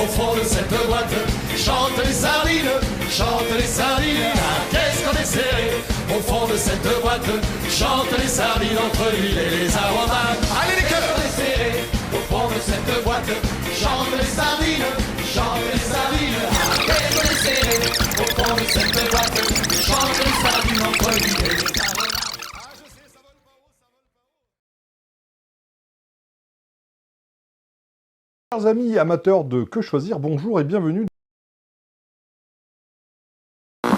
au fond de cette boîte. Chante les sardines, ah, qu'est-ce qu'on est serré au fond de cette boîte. Chante les sardines entre l'huile et les aromates. Allez les cœurs, on est serré au fond de cette boîte. Chante les sardines, ah, qu'est-ce qu'on est serré au fond de cette boîte. Chante les sardines entre l'huile et les aromates. Chers amis amateurs de Que Choisir, bonjour et bienvenue.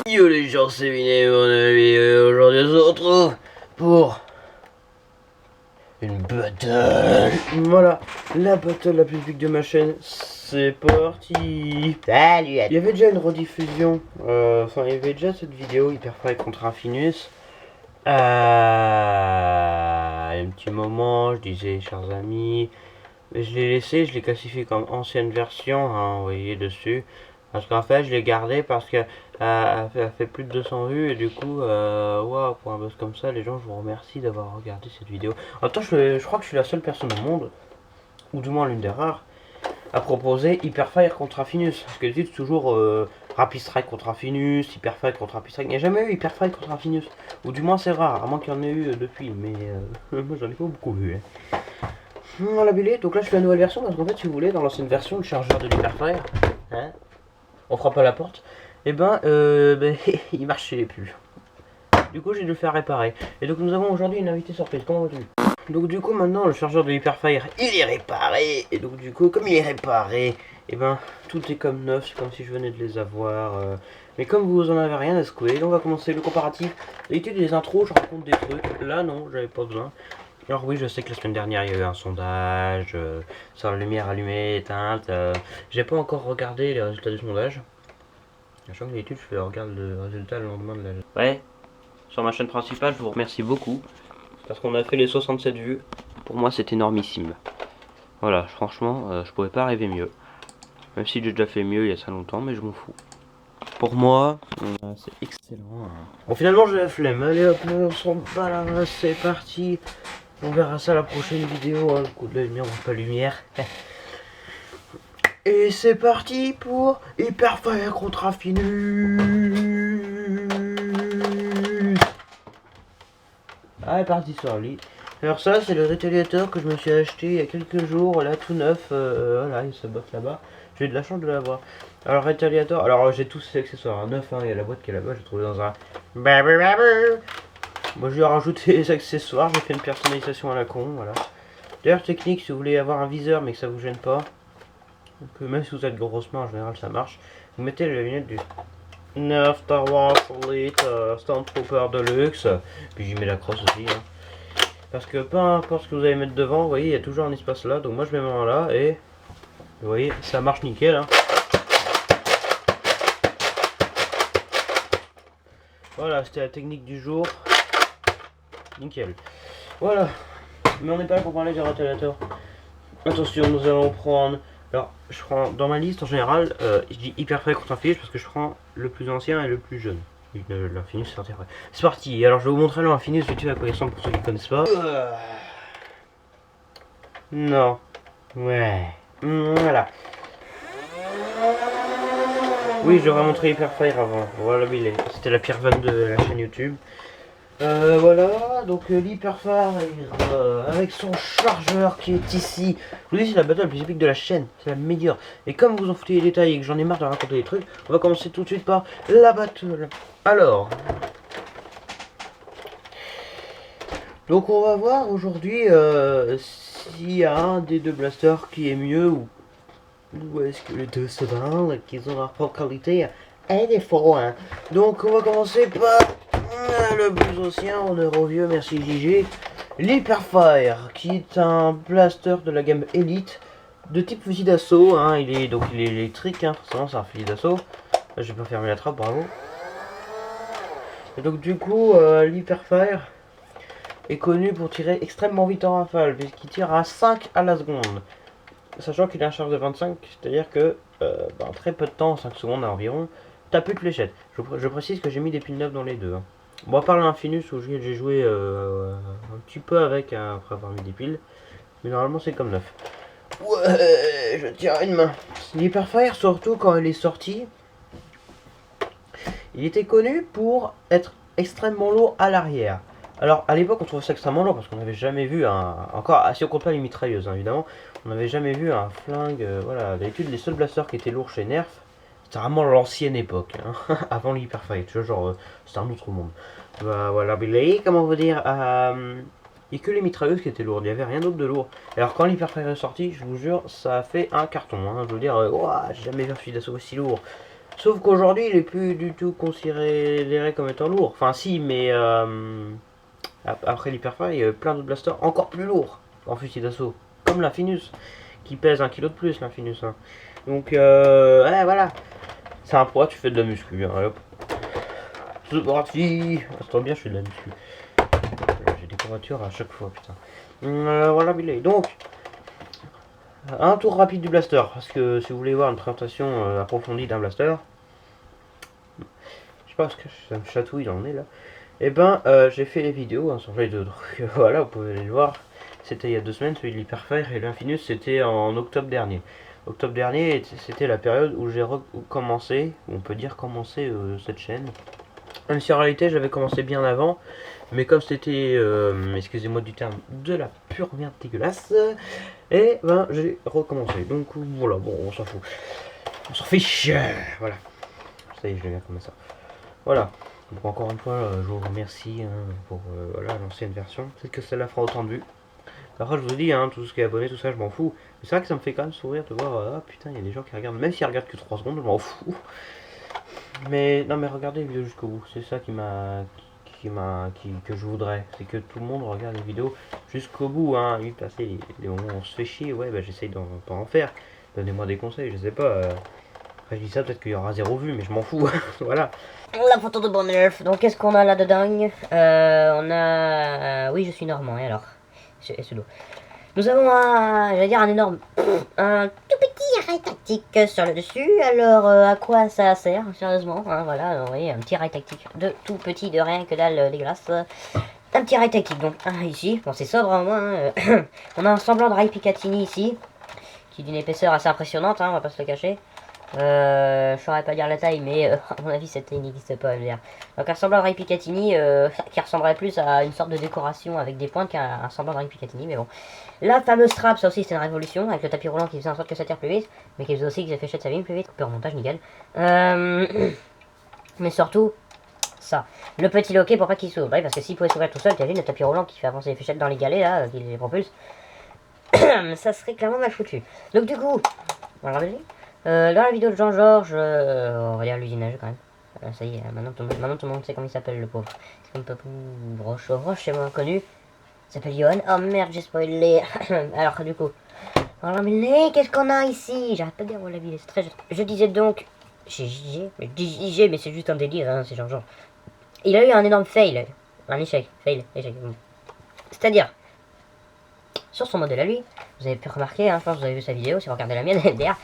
Yo les gens, c'est Minet, mon ami, aujourd'hui on se retrouve pour une battle. Voilà, la battle la plus vite de ma chaîne, c'est parti. Salut. Il y avait déjà une rediffusion, enfin il y avait déjà cette vidéo Hyperfly contre Infinus. Un petit moment, je disais chers amis, je l'ai laissé, je l'ai classifié comme ancienne version, hein, vous voyez dessus. Parce qu'en fait je l'ai gardé parce que elle fait plus de 200 vues et du coup waouh, pour un buzz comme ça, les gens, je vous remercie d'avoir regardé cette vidéo. En même temps je crois que je suis la seule personne au monde, ou du moins l'une des rares, à proposer Hyperfire contre Infinus. Parce que c'est toujours Rapid Strike contre Infinus, Hyperfire contre Rapid Strike. Il n'y a jamais eu Hyperfire contre Infinus, ou du moins c'est rare, à moins qu'il y en ait eu depuis, mais moi j'en ai pas beaucoup vu. Hein. Voilà, Billy, donc là je fais la nouvelle version parce qu'en fait, si vous voulez, dans l'ancienne version, le chargeur de l'Hyperfire, hein, on frappe à la porte, et il marchait plus. Du coup, j'ai dû le faire réparer. Et donc, nous avons aujourd'hui une invitée surprise. Comment vas-tu? Donc, du coup, maintenant, le chargeur de l'Hyperfire, il est réparé. Et donc, du coup, comme il est réparé, et tout est comme neuf. C'est comme si je venais de les avoir. Mais comme vous en avez rien à secouer, on va commencer le comparatif. D'habitude, les intros, je raconte des trucs. Là, non, j'avais pas besoin. Alors oui, je sais que la semaine dernière il y a eu un sondage sur la lumière allumée, éteinte. J'ai pas encore regardé les résultats du sondage. Sachant que d'habitude je regarde le résultat le lendemain de la... Ouais, sur ma chaîne principale, je vous remercie beaucoup. Parce qu'on a fait les 67 vues. Pour moi c'est énormissime. Voilà, franchement, je pourrais pas rêver mieux. Même si j'ai déjà fait mieux il y a ça longtemps, mais je m'en fous. Pour moi, c'est excellent. Bon, finalement j'ai la flemme. Allez hop, on s'en balance, c'est parti. On verra ça la prochaine vidéo, hein, le coup de la lumière, pas lumière. Et c'est parti pour Hyperfire contre Infinus. Ah, parti sur lui. Alors ça, c'est le rétaliateur que je me suis acheté il y a quelques jours, là, tout neuf. Voilà, il se botte là-bas. J'ai eu de la chance de l'avoir. Alors, rétaliateur, alors j'ai tous ces accessoires neufs, hein, il y a la boîte qui est là-bas, j'ai trouvé dans un... Moi je lui ai rajouté les accessoires, j'ai fait une personnalisation à la con, voilà. D'ailleurs technique, si vous voulez avoir un viseur mais que ça vous gêne pas, donc, même si vous êtes grosse main en général ça marche, vous mettez les lunettes du Nerf Star Wars Elite Stormtrooper Deluxe, puis j'y mets la crosse aussi. Hein. Parce que peu importe ce que vous allez mettre devant, vous voyez il y a toujours un espace là, donc moi je mets ma main là et vous voyez ça marche nickel. Hein. Voilà, c'était la technique du jour. Nickel. Voilà. Mais on n'est pas là pour parler du rétaliateur. Attention, nous allons prendre... Alors, je prends dans ma liste en général, je dis Hyperfire contre Infinus parce que je prends le plus ancien et le plus jeune. L'Infinus c'est après. C'est parti. Alors, je vais vous montrer l'Infinus vite fait à quoi il ressemble pour ceux qui ne connaissent pas. Non. Ouais. Voilà. Oui, j'aurais montré Hyperfire avant. Voilà, c'était la pire vanne de la chaîne YouTube. Voilà, donc l'Hyperfire avec son chargeur qui est ici. Je vous dis, c'est la battle la plus épique de la chaîne, c'est la meilleure. Et comme vous en foutez les détails et que j'en ai marre de raconter des trucs, on va commencer tout de suite par la battle. Alors, donc on va voir aujourd'hui s'il y a un des deux blasters qui est mieux ou est-ce que les deux se valent, qu'ils ont leur propre qualité et défaut. Hein. Donc on va commencer par le plus ancien, on est vieux, merci JG. L'Hyperfire, qui est un blaster de la gamme Elite, de type fusil d'assaut, hein, il est électrique, hein, forcément c'est un fusil d'assaut. Là j'ai pas fermé la trappe, bravo. Et donc du coup, l'Hyperfire est connu pour tirer extrêmement vite en rafale, puisqu'il tire à 5 à la seconde. Sachant qu'il a un charge de 25, c'est-à-dire que en très peu de temps, 5 secondes environ, t'as plus de fléchettes. Je précise que j'ai mis des piles neuves dans les deux. Hein. Bon, à part l'Infinus où j'ai joué un petit peu avec après avoir mis des piles, mais normalement c'est comme neuf. Ouais, je tiens une main. L'Hyperfire, surtout quand il est sorti, il était connu pour être extrêmement lourd à l'arrière. Alors à l'époque on trouvait ça extrêmement lourd parce qu'on n'avait jamais vu un... Encore, si on compte pas les mitrailleuses hein, évidemment, on n'avait jamais vu un flingue, voilà. D'habitude les seuls blasters qui étaient lourds chez Nerf, c'était vraiment l'ancienne époque, hein, avant l'Hyperfire, tu vois, genre, c'était un autre monde. Bah voilà, mais comment vous dire, il n'y a que les mitrailleuses qui étaient lourdes, il n'y avait rien d'autre de lourd. Alors quand l'Hyperfire est sorti, je vous jure, ça a fait un carton, hein. Je veux dire, j'ai jamais vu un fusil d'assaut aussi lourd. Sauf qu'aujourd'hui, il est plus du tout considéré comme étant lourd. Enfin si, mais après l'Hyperfire, il y a plein d'autres blasters encore plus lourds en fusil d'assaut. Comme l'Infinus, qui pèse 1 kg de plus, l'Infinus. Hein. Donc, ouais, voilà. C'est un poids, tu fais de la muscu. Hein, hop. C'est parti. C'est trop bien, je fais de la muscu. J'ai des courbatures à chaque fois, putain. Voilà, Billy. Donc, un tour rapide du blaster. Parce que si vous voulez voir une présentation approfondie d'un blaster, je sais pas parce que ça me chatouille dans le nez là. Et ben, j'ai fait les vidéos hein, sur les deux. Donc, voilà, vous pouvez aller le voir. C'était il y a 2 semaines, celui de l'Hyperfire et l'Infinus, c'était en octobre dernier. Octobre dernier, c'était la période où j'ai recommencé, on peut dire commencer cette chaîne. Même si en réalité j'avais commencé bien avant, mais comme c'était, excusez-moi du terme, de la pure merde dégueulasse, et ben j'ai recommencé. Donc voilà, bon, on s'en fout. On s'en fiche, voilà. Ça y est, je l'ai bien comme ça. Voilà. Donc encore une fois, je vous remercie hein, pour voilà, l'ancienne version. Peut-être que celle-là fera autant de vues. Après je vous dis, hein, tout ce qui est abonné, tout ça, je m'en fous. Mais c'est vrai que ça me fait quand même sourire de voir, ah putain, il y a des gens qui regardent, même s'ils regardent que 3 secondes, je m'en fous. Mais non, mais regardez les vidéos jusqu'au bout, c'est ça que je voudrais. C'est que tout le monde regarde les vidéos jusqu'au bout, hein. Oui, passer les moments où on se fait chier, ouais, bah j'essaye d'en faire. Donnez-moi des conseils, je sais pas. Après je dis ça, peut-être qu'il y aura 0 vue, mais je m'en fous, voilà. La photo de bon Nerf. Donc qu'est-ce qu'on a là-dedans on a... oui, je suis normand, et alors nous avons j'allais dire un énorme... un tout petit rail tactique sur le dessus. Alors, à quoi ça sert, sérieusement hein, voilà, vous voyez, un petit rail tactique de tout petit, de rien que dalle dégueulasse. Un petit rail tactique, donc un ici. Bon, c'est sobre, hein, on a un semblant de rail Picatinny ici, qui est d'une épaisseur assez impressionnante, hein, on va pas se le cacher. Je saurais pas dire la taille, mais à mon avis cette taille n'existe pas, je veux dire. Donc un semblant de rail Picatinny qui ressemblerait plus à une sorte de décoration avec des pointes qu'un semblant de rail Picatinny, mais bon. La fameuse strap, ça aussi c'était une révolution, avec le tapis roulant qui faisait en sorte que ça tire plus vite, mais qui faisait aussi que les fléchettes s'abîment plus vite. Coupé en montage, nickel. Mais surtout, ça. Le petit loquet pour pas qu'il s'ouvre, parce que s'il pouvait s'ouvrir tout seul, t'as vu le tapis roulant qui fait avancer les fléchettes dans les galets là, qui les propulse. Ça serait clairement mal foutu. Donc du coup, on va regarder. Dans la vidéo de Jean-Georges, on va dire l'usinage quand même. Ça y est, maintenant tout le monde sait comment il s'appelle le pauvre. C'est comme Papou Roche. Roche, c'est moins connu. Il s'appelle Johan. Oh merde, j'ai spoilé. Alors du coup, alors mais qu'est-ce qu'on a ici? J'arrête pas de dire oh la vie c'est très... Je disais donc, chez JG, mais JG, mais c'est juste un délire, hein, c'est Jean-Georges. Il a eu un énorme fail, un échec, échec. C'est-à-dire, sur son modèle à lui, vous avez pu remarquer, hein, je pense que vous avez vu sa vidéo, si vous regardez la mienne, derrière.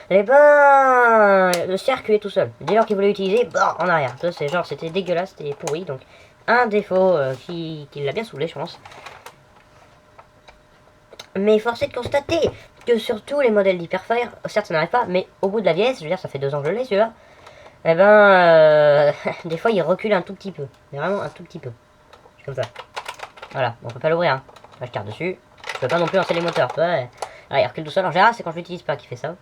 Et ben, le circuit est tout seul. Dès lors qu'il voulait utiliser, en arrière. C'est genre, c'était dégueulasse, c'était pourri. Donc, un défaut qui l'a bien saoulé, je pense. Mais force est de constater que sur tous les modèles d'Hyperfire, certes ça n'arrive pas, mais au bout de la vieillesse, je veux dire, ça fait 2 ans que je l'ai celui-là. Et ben, des fois il recule un tout petit peu. Mais vraiment un tout petit peu. Comme ça. Voilà, on peut pas l'ouvrir. Hein. Là, je tire dessus. Je peux pas non plus lancer les moteurs. Ouais. Alors, il recule tout seul. En général, c'est quand je l'utilise pas qu'il fait ça.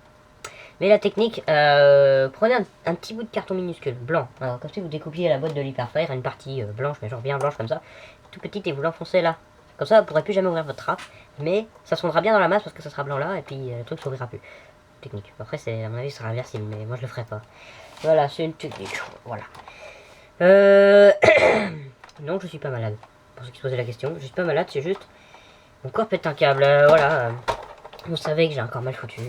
Mais la technique, prenez un petit bout de carton minuscule, blanc. Alors, comme si vous découpiez la boîte de l'Hyperfire, une partie blanche, mais genre bien blanche comme ça, tout petite, et vous l'enfoncez là. Comme ça, vous pourrez plus jamais ouvrir votre trappe, mais ça se fondra bien dans la masse parce que ça sera blanc là, et puis le truc s'ouvrira plus. Technique. Après, c'est à mon avis, ce sera inversible, mais moi je le ferai pas. Voilà, c'est une technique. Voilà. Non, je suis pas malade. Pour ceux qui se posaient la question, je suis pas malade, c'est juste mon corps pète un câble. Voilà. Vous savez que j'ai un corps mal foutu.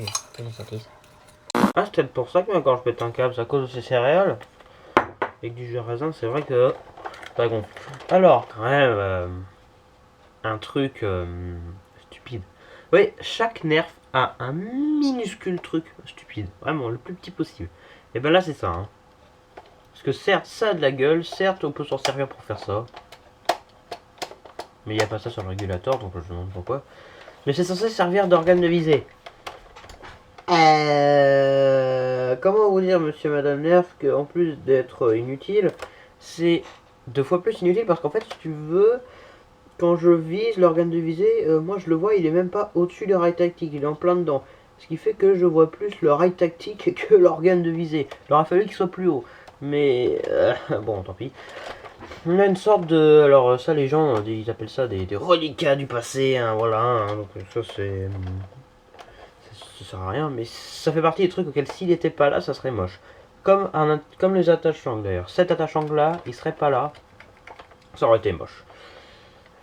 Ah, c'est peut-être pour ça que quand je pète un câble, c'est à cause de ces céréales. Avec du jus de raisin, c'est vrai que ça gonfle. Alors, quand même, un truc stupide. Oui, chaque nerf a un minuscule truc stupide. Vraiment, le plus petit possible. Et ben là, c'est ça. Hein. Parce que certes, ça a de la gueule. Certes, on peut s'en servir pour faire ça. Mais il n'y a pas ça sur le régulateur, donc je me demande pourquoi. Mais c'est censé servir d'organe de visée. Comment vous dire, monsieur madame Nerf, qu'en plus d'être inutile, c'est 2 fois plus inutile parce qu'en fait, si tu veux, quand je vise l'organe de visée, moi je le vois, il est même pas au-dessus du rail tactique, il est en plein dedans. Ce qui fait que je vois plus le rail tactique que l'organe de visée. Il aurait fallu qu'il soit plus haut. Mais bon, tant pis. On a une sorte de... Alors ça, les gens, ils appellent ça des reliquats du passé, hein, voilà. Hein, donc ça, c'est... Ça sert à rien, mais ça fait partie des trucs auxquels s'il n'était pas là, ça serait moche. Comme les attache-angles d'ailleurs. Cet attache-angle là, il serait pas là, ça aurait été moche.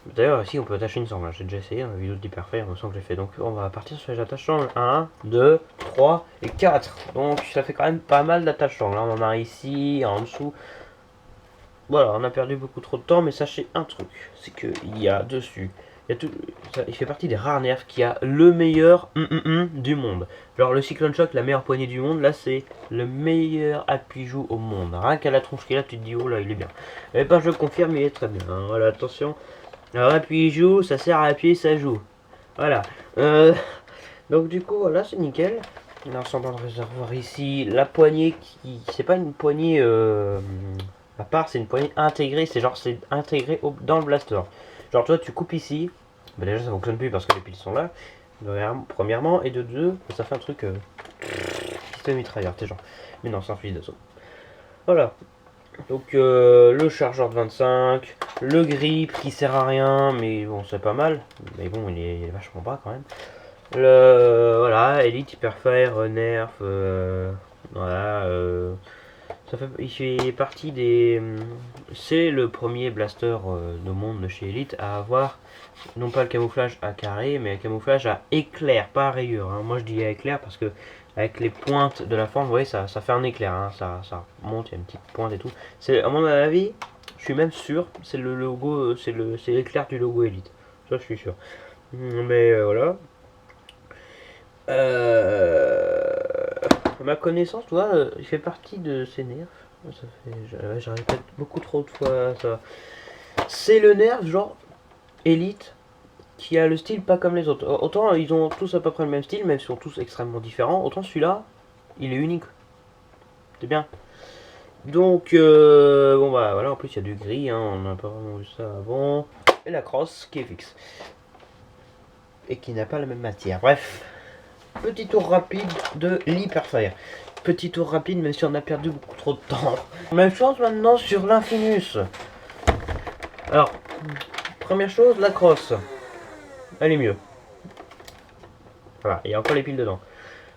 D'ailleurs, ici on peut attacher une sangle, j'ai déjà essayé dans la vidéo d'Hyperfair, il me semble que j'ai fait. Donc on va partir sur les attaches-angles 1, 2, 3 et 4. Donc ça fait quand même pas mal d'attaches-angles. On en a ici, en dessous. Voilà, on a perdu beaucoup trop de temps, mais sachez un truc, c'est qu'il y a dessus. Il fait partie des rares nerfs qui a le meilleur du monde. Alors le Cyclone Shock, la meilleure poignée du monde, là c'est le meilleur appui-joue au monde. Rien qu'à la tronche qu'il a, tu te dis oh là il est bien. Et ben je confirme, il est très bien. Hein. Voilà, attention. Alors appui-joue, ça sert à appuyer, ça joue. Voilà. Donc du coup voilà, c'est nickel. On a un semblant de réservoir ici. La poignée qui... C'est pas une poignée à part, c'est une poignée intégrée. C'est genre c'est intégré dans le blaster. Genre toi tu coupes ici, bah déjà ça fonctionne plus parce que les piles sont là, premièrement, et de deux, ça fait un truc système mitrailleur, t'es genre, mais non c'est un fusil d'assaut. Voilà, donc le chargeur de 25, le grip qui sert à rien, mais bon c'est pas mal, mais bon il est vachement bas quand même. Voilà, Elite, Hyperfire, Nerf, voilà, il fait partie des... C'est le premier blaster de monde de chez Elite à avoir, non pas le camouflage à carré, mais le camouflage à éclair, pas à rayure. Hein. Moi je dis à éclair parce que avec les pointes de la forme, vous voyez, ça fait un éclair. Hein. Ça monte, il y a une petite pointe et tout. C'est, à mon avis, je suis même sûr, c'est le logo, c'est l'éclair du logo Elite. Ça je suis sûr. Mais voilà. À ma connaissance, tu vois, il fait partie de ces nerfs. Ça fait, je répète beaucoup trop de fois ça. C'est le nerf genre Elite qui a le style pas comme les autres. Autant ils ont tous à peu près le même style, même s'ils sont tous extrêmement différents. Autant celui-là, il est unique. C'est bien. Donc bon bah voilà, en plus il y a du gris, hein, on n'a pas vraiment vu ça avant. Et la crosse qui est fixe et qui n'a pas la même matière. Bref. Petit tour rapide de l'Hyperfire. Petit tour rapide même si on a perdu beaucoup trop de temps. Même chose maintenant sur l'Infinus. Alors, première chose, la crosse. Elle est mieux. Voilà, il y a encore les piles dedans.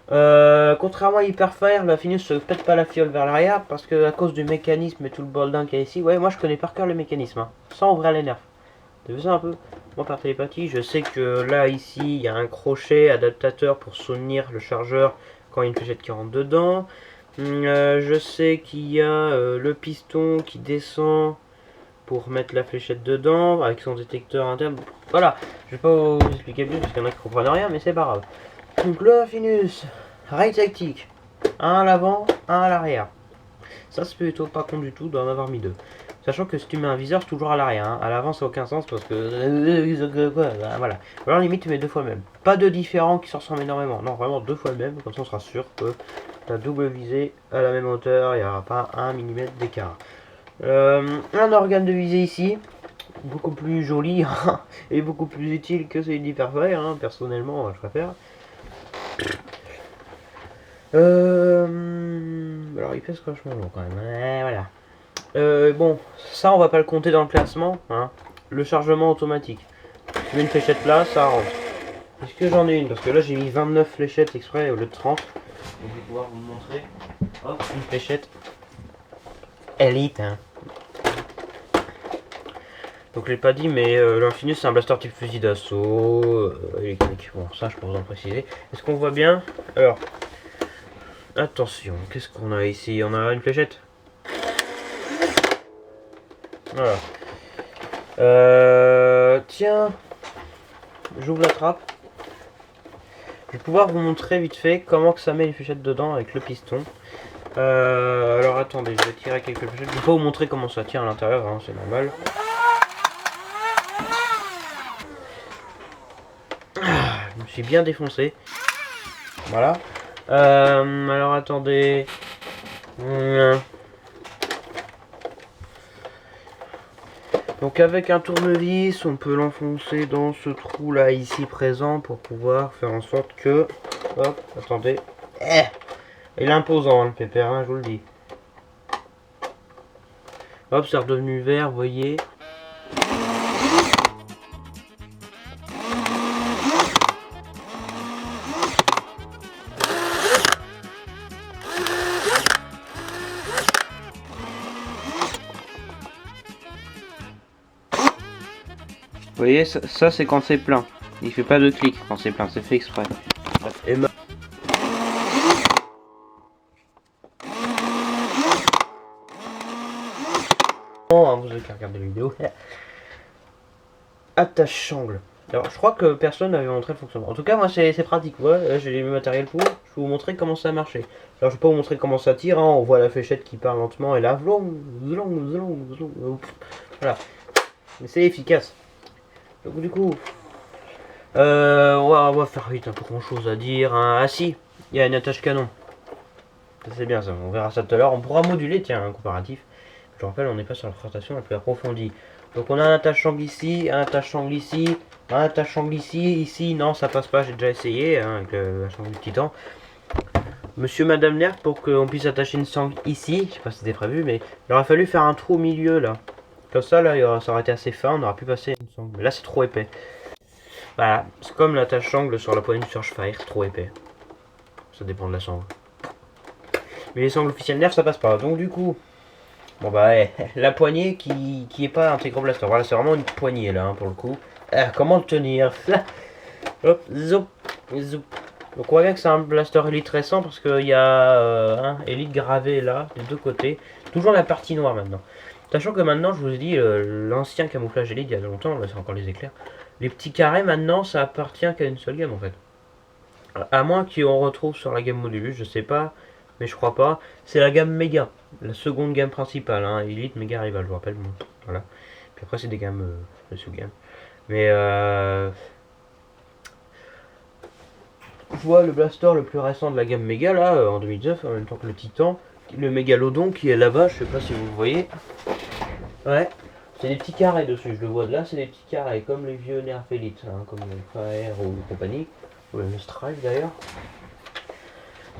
Contrairement à Hyperfire, l'Infinus se pète pas la fiole vers l'arrière parce que à cause du mécanisme et tout le bordel qu'il y a ici, ouais moi je connais par cœur le mécanisme, hein, sans ouvrir les nerfs. T'as vu ça un peu? Moi par télépathie, je sais que là ici il y a un crochet adaptateur pour soutenir le chargeur quand il y a une fléchette qui rentre dedans. Je sais qu'il y a le piston qui descend pour mettre la fléchette dedans avec son détecteur interne. Voilà, je vais pas vous expliquer plus parce qu'il y en a qui comprennent rien, mais c'est pas grave. Donc le Infinus, rail tactique, un à l'avant, un à l'arrière. Ça c'est plutôt pas con du tout d'en avoir mis deux. Sachant que si tu mets un viseur, c'est toujours à l'arrière. Hein. À l'avant, ça n'a aucun sens parce que. Voilà. Ou alors, limite, tu mets 2 fois le même. Pas de différent qui se ressemble énormément. Non, vraiment 2 fois le même. Comme ça, on sera sûr que ta double visée à la même hauteur. Il n'y aura pas 1 mm d'écart. Un organe de visée ici. Beaucoup plus joli et beaucoup plus utile que celui d'Hyperfire. Hein. Personnellement, je préfère. Alors, il pèse vachement lourd quand même. Voilà. Bon, ça on va pas le compter dans le classement, hein. Le chargement automatique. Je mets une fléchette là, ça rentre. Est-ce que j'en ai une? Parce que là j'ai mis 29 fléchettes exprès au lieu de 30. Donc je vais pouvoir vous montrer. Hop, une fléchette. Elite, hein. Donc je l'ai pas dit, mais l'Infinus c'est un blaster type fusil d'assaut électrique. Bon, ça je peux vous en préciser. Est-ce qu'on voit bien? Alors, attention, qu'est-ce qu'on a ici? On a une fléchette. Voilà. Tiens, j'ouvre la trappe. Je vais pouvoir vous montrer vite fait comment que ça met une fléchette dedans avec le piston. Alors attendez, je vais tirer quelques fléchettes. Je vais pas vous montrer comment ça tient à l'intérieur, hein, c'est normal. Je me suis bien défoncé. Voilà. Alors attendez. Donc avec un tournevis, on peut l'enfoncer dans ce trou là ici présent pour pouvoir faire en sorte que... Hop, attendez. Il est imposant le pépère, hein, je vous le dis. Hop, c'est redevenu vert, vous voyez. Vous voyez, ça c'est quand c'est plein. Il fait pas de clic quand c'est plein, c'est fait exprès. Et vous avez qu'à regarder la vidéo. Attache-sangle. Alors je crois que personne n'avait montré le fonctionnement. En tout cas moi c'est pratique. Ouais, j'ai le matériel pour. Je vais vous montrer comment ça a marché. Alors je vais pas vous montrer comment ça tire. Hein. On voit la fléchette qui part lentement et là, voilà. Mais c'est efficace. Donc du coup, on va faire vite, un peu grand chose à dire. Hein. Ah si, il y a une attache canon. C'est bien ça, on verra ça tout à l'heure. On pourra moduler, tiens, un comparatif. Je rappelle, on n'est pas sur la présentation la plus approfondie. Donc on a un attache-sangle ici, un attache-sangle ici, un attache-sangle ici, non ça passe pas, j'ai déjà essayé hein, avec la sangle du titan. Monsieur, madame Nerf, pour qu'on puisse attacher une sangle ici, je sais pas si c'était prévu, mais il aurait fallu faire un trou au milieu là. Comme ça, là, ça aurait été assez fin, on aurait pu passer une sangle. Mais là, c'est trop épais. Voilà, c'est comme l'attache-sangle sur la poignée du Surfire, trop épais. Ça dépend de la sangle. Mais les sangles officielles Nerf, ça passe pas. Donc du coup, bon bah, la poignée qui est pas intégrée blaster. Voilà, c'est vraiment une poignée là, hein, pour le coup. Comment le tenir? Hop, zoup, zoup. Donc on voit bien que c'est un blaster Elite récent parce qu'il y a un Elite gravé là, des deux côtés. Toujours la partie noire maintenant. Sachant que maintenant, je vous ai dit, l'ancien camouflage Elite, il y a longtemps, là c'est encore les éclairs. Les petits carrés, maintenant, ça appartient qu'à une seule gamme en fait. À moins qu'on retrouve sur la gamme Modulus, je sais pas, mais je crois pas. C'est la gamme Mega, la seconde gamme principale, hein, Elite, Mega, Rival, je vous rappelle. Bon, voilà. Puis après, c'est des gammes de sous-gamme. Mais je vois le blaster le plus récent de la gamme Mega, là, en 2009, en même temps que le Titan. Le Mégalodon qui est là-bas, je sais pas si vous le voyez. Ouais, c'est des petits carrés dessus, je le vois de là, c'est des petits carrés, comme les vieux Nerf Elite, hein, comme le Fire ou compagnie, ou le Strike d'ailleurs.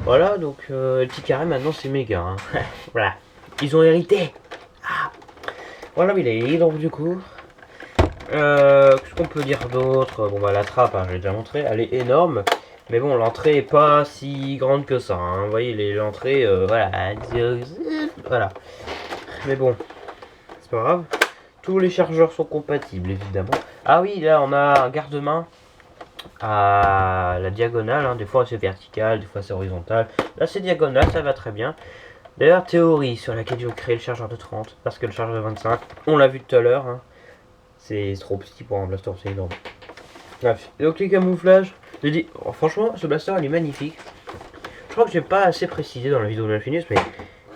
Voilà, donc les petits carrés maintenant c'est méga. Hein. Voilà, ils ont hérité. Ah. Voilà, il est donc du coup. Qu'est-ce qu'on peut dire d'autre? Bon bah la trappe, hein, je l'ai déjà montré, elle est énorme. Mais bon, l'entrée est pas si grande que ça. Hein. Vous voyez, l'entrée, voilà. Voilà. Mais bon, c'est pas grave. Tous les chargeurs sont compatibles, évidemment. Ah oui, là, on a un garde-main à la diagonale. Hein. Des fois, c'est vertical, des fois, c'est horizontal. Là, c'est diagonal, ça va très bien. D'ailleurs, théorie sur laquelle je vais créer le chargeur de 30. Parce que le chargeur de 25, on l'a vu tout à l'heure. Hein. C'est trop petit pour un blaster, c'est énorme. Bref. Et donc, les camouflages. Oh, franchement, ce blaster il est magnifique. Je crois que j'ai pas assez précisé dans la vidéo de l'Infinus, mais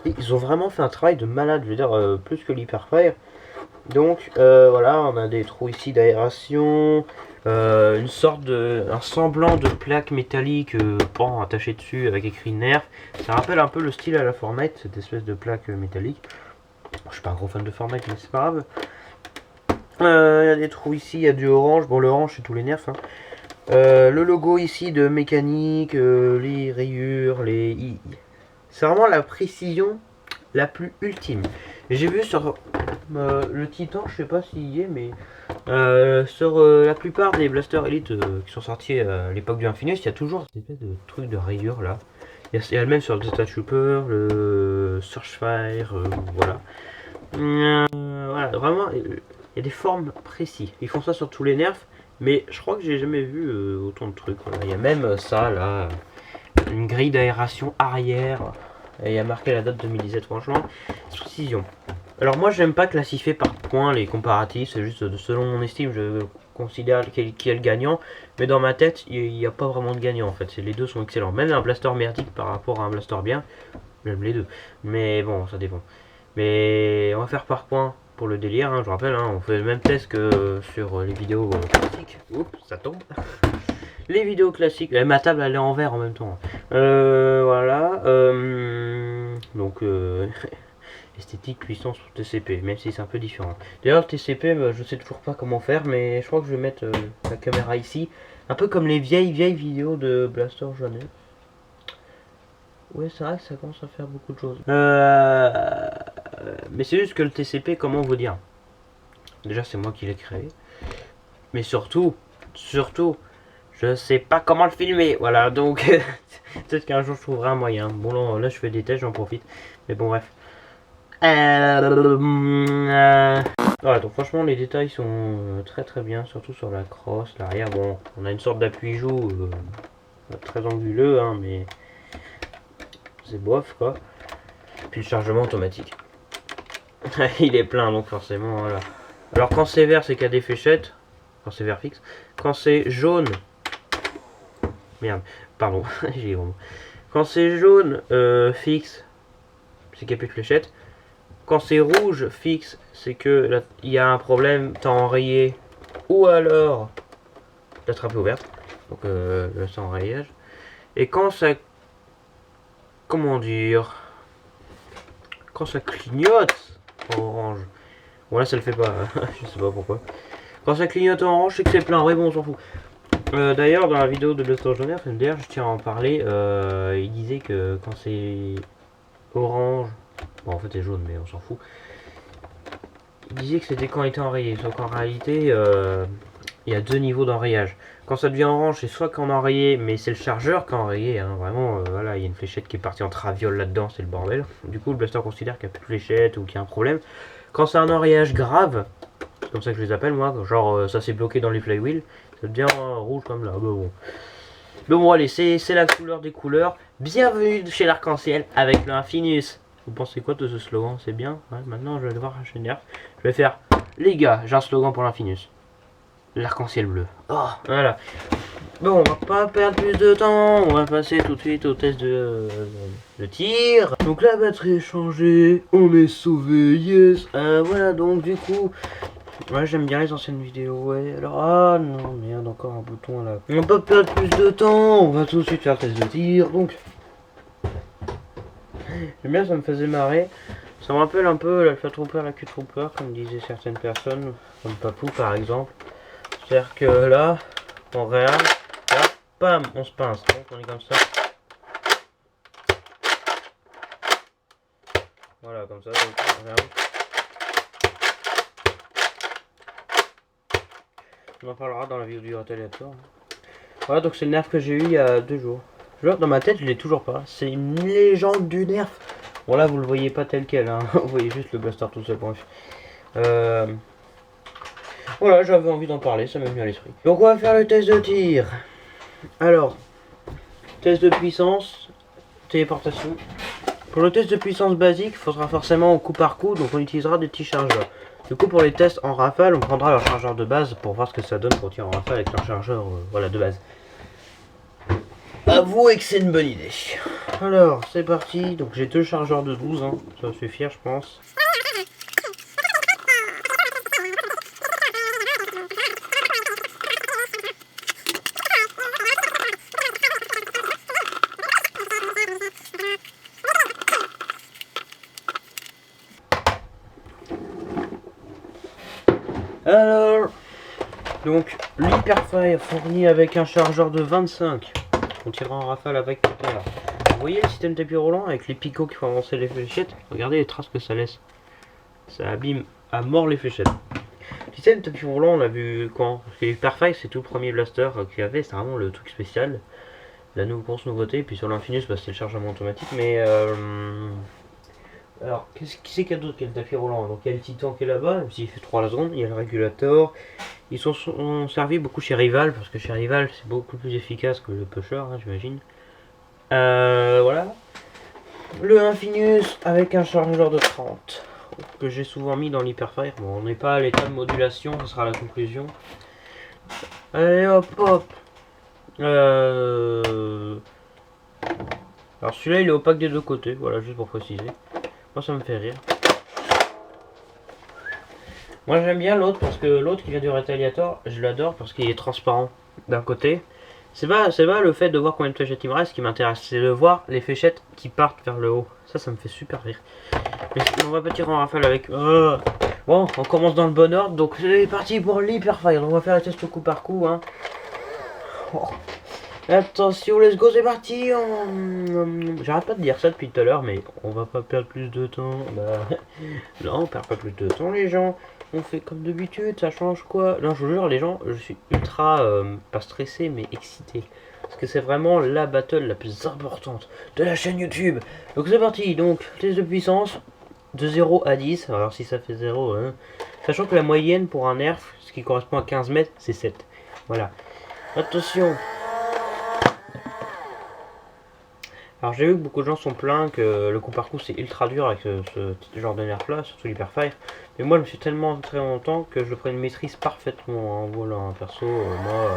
ils ont vraiment fait un travail de malade, je veux dire, plus que l'Hyperfire. Donc voilà, on a des trous ici d'aération, une sorte de, un semblant de plaque métallique attachée dessus avec écrit Nerf. Ça rappelle un peu le style à la Formate, cette espèce de plaque métallique. Je suis pas un gros fan de Formate, mais c'est pas grave. Il y a des trous ici, il y a du orange. Bon, l'orange c'est tous les Nerfs. Hein. Le logo ici de mécanique, les rayures, c'est vraiment la précision la plus ultime. J'ai vu sur le Titan, je sais pas s'il y est, mais sur la plupart des blasters Elite qui sont sortis à l'époque du Infinus, il y a toujours cette espèce de truc de rayures là. Il y a le même sur le Delta Trooper, le Surfire, voilà. Voilà, vraiment, il y a des formes précises. Ils font ça sur tous les Nerfs. Mais je crois que j'ai jamais vu autant de trucs. Voilà. Il y a même ça là, une grille d'aération arrière. Et il y a marqué la date 2017, franchement. Précision. Alors moi j'aime pas classifier par points les comparatifs, c'est juste selon mon estime, je considère qui est le gagnant. Mais dans ma tête, il n'y a pas vraiment de gagnant en fait. Les deux sont excellents. Même un blaster merdique par rapport à un blaster bien, j'aime les deux. Mais bon, ça dépend. Mais on va faire par points. Pour le délire, hein, je vous rappelle, hein, on fait le même test que sur les vidéos classiques. Oups, ça tombe. les vidéos classiques. Ma table elle est en vert en même temps. Voilà. Donc esthétique, puissance ou TCP, même si c'est un peu différent. D'ailleurs le TCP, je sais toujours pas comment faire, mais je crois que je vais mettre la caméra ici. Un peu comme les vieilles vidéos de Blaster Janet. Ouais, c'est vrai que ça commence à faire beaucoup de choses. Mais c'est juste que le TCP, comment vous dire? Déjà, c'est moi qui l'ai créé. Mais surtout, je sais pas comment le filmer. Voilà, donc peut-être qu'un jour je trouverai un moyen. Bon, là je fais des tests, j'en profite. Mais bon, bref. Voilà, donc franchement, les détails sont très bien, surtout sur la crosse, l'arrière. Bon, on a une sorte d'appui-joue très anguleux, hein, mais c'est bof quoi. Puis le chargement automatique. Il est plein, donc forcément, voilà. Alors quand c'est vert, c'est qu'il y a des fléchettes. Quand c'est vert fixe. Quand c'est jaune... Merde, pardon, j'ai honte. Quand c'est jaune fixe, c'est qu'il n'y a plus de fléchettes. Quand c'est rouge fixe, c'est que là, il y a un problème, t'as enrayé. Ou alors, la trappe est ouverte. Donc là, c'est enrayage. Et quand ça... Comment dire? Quand ça clignote en orange. Bon là ça le fait pas, je sais pas pourquoi. Quand ça clignote en orange, c'est que c'est plein. Ouais bon, on s'en fout. D'ailleurs dans la vidéo de Blaster Janet, d'ailleurs je tiens à en parler, il disait que quand c'est orange, bon en fait c'est jaune mais on s'en fout. Il disait que c'était quand il était enrayé, sauf qu'en réalité il y a deux niveaux d'enrayage. Quand ça devient orange, c'est soit qu'on a enrayé, mais c'est le chargeur qui a enrayé, hein, vraiment, voilà, il y a une fléchette qui est partie en traviole là-dedans, c'est le bordel. Du coup, le Blaster considère qu'il n'y a plus de fléchette ou qu'il y a un problème. Quand c'est un enrayage grave, c'est comme ça que je les appelle moi, genre ça s'est bloqué dans les flywheels, ça devient rouge comme là, bah bon. Mais bon, allez, c'est la couleur des couleurs. Bienvenue chez l'Arc-en-Ciel avec le Infinus. Vous pensez quoi de ce slogan? C'est bien, ouais, maintenant je vais devoir acheter une nerf. Je vais faire, les gars, j'ai un slogan pour l'Infinus. L'arc-en-ciel bleu. Oh, voilà. Bon, on va pas perdre plus de temps. On va passer tout de suite au test de tir. Donc la batterie est changée. On est sauvé. Yes. Voilà, donc du coup... Ouais, j'aime bien les anciennes vidéos. Ouais, alors... Ah non, merde, encore un bouton là. On va pas perdre plus de temps. On va tout de suite faire le test de tir. Donc... J'aime bien, ça me faisait marrer. Ça me rappelle un peu l'Alpha Trooper, la Q-Trooper, comme disaient certaines personnes. Comme Papou par exemple. C'est-à-dire que là, on regarde, là, bam, on se pince, donc on est comme ça. Voilà, comme ça, donc on regarde. On en parlera dans la vidéo du rétélateur. Voilà, donc c'est le nerf que j'ai eu il y a 2 jours. Dans ma tête, je l'ai toujours pas. C'est une légende du nerf. Bon là, vous le voyez pas tel quel, hein. Vous voyez juste le blaster tout seul, bref. Voilà, j'avais envie d'en parler, ça m'est venu à l'esprit. Donc on va faire le test de tir. Alors, test de puissance, téléportation. Pour le test de puissance basique, il faudra forcément coup par coup, donc on utilisera des petits chargeurs. Du coup pour les tests en rafale, on prendra leur chargeur de base pour voir ce que ça donne pour tirer en rafale avec leur chargeur voilà, de base. Avouez que c'est une bonne idée. Alors, c'est parti. Donc j'ai 2 chargeurs de 12, hein. Ça va suffire je pense. Alors, donc l'Hyperfire fourni avec un chargeur de 25. On tirera en rafale avec. Voilà. Vous voyez le système tapis roulant avec les picots qui font avancer les fléchettes? Regardez les traces que ça laisse. Ça abîme à mort les fléchettes. Le système tapis roulant, on l'a vu quand? Parce que l'Hyperfire, c'est tout le premier blaster qu'il y avait, c'est vraiment le truc spécial. La grosse nouveauté, puis sur l'Infinus, bah, c'est le chargement automatique, mais alors, qui c'est qu'il y a d'autre qui a le tapis roulant? Donc il y a le Titan qui est là-bas, même s'il fait 3 la seconde, il y a le régulateur. Ils sont servis beaucoup chez Rival, parce que chez Rival c'est beaucoup plus efficace que le Pusher, hein, j'imagine. Voilà. Le Infinus avec un chargeur de 30, que j'ai souvent mis dans l'Hyperfire. Bon, on n'est pas à l'état de modulation, ce sera la conclusion. Allez hop hop. Alors celui-là il est opaque des 2 côtés, voilà, juste pour préciser. Moi ça me fait rire. Moi j'aime bien l'autre parce que l'autre qui vient du Retaliator, je l'adore parce qu'il est transparent d'un côté C'est pas le fait de voir combien de fléchettes il me reste qui m'intéresse, c'est de voir les fléchettes qui partent vers le haut. Ça me fait super rire. Mais on va pas tirer en rafale avec... Bon, on commence dans le bon ordre, donc c'est parti pour l'hyperfire. On va faire le test coup par coup. Hein. Oh. Attention, let's go, c'est parti. J'arrête pas de dire ça depuis tout à l'heure, mais on va pas perdre plus de temps. Bah, non, on perd pas plus de temps, les gens. On fait comme d'habitude, ça change quoi? Non, je vous jure, les gens, je suis ultra, pas stressé, mais excité. Parce que c'est vraiment la battle la plus importante de la chaîne YouTube. Donc c'est parti, donc, test de puissance, de 0 à 10. Alors si ça fait 0, hein. Sachant que la moyenne pour un nerf, ce qui correspond à 15 mètres, c'est 7. Voilà. Attention. Alors j'ai vu que beaucoup de gens sont plaints que le coup par coup c'est ultra dur avec ce genre de nerf là, surtout l'hyperfire. Mais moi je me suis tellement entraîné longtemps que je prends une maîtrise parfaitement en volant. Perso, moi...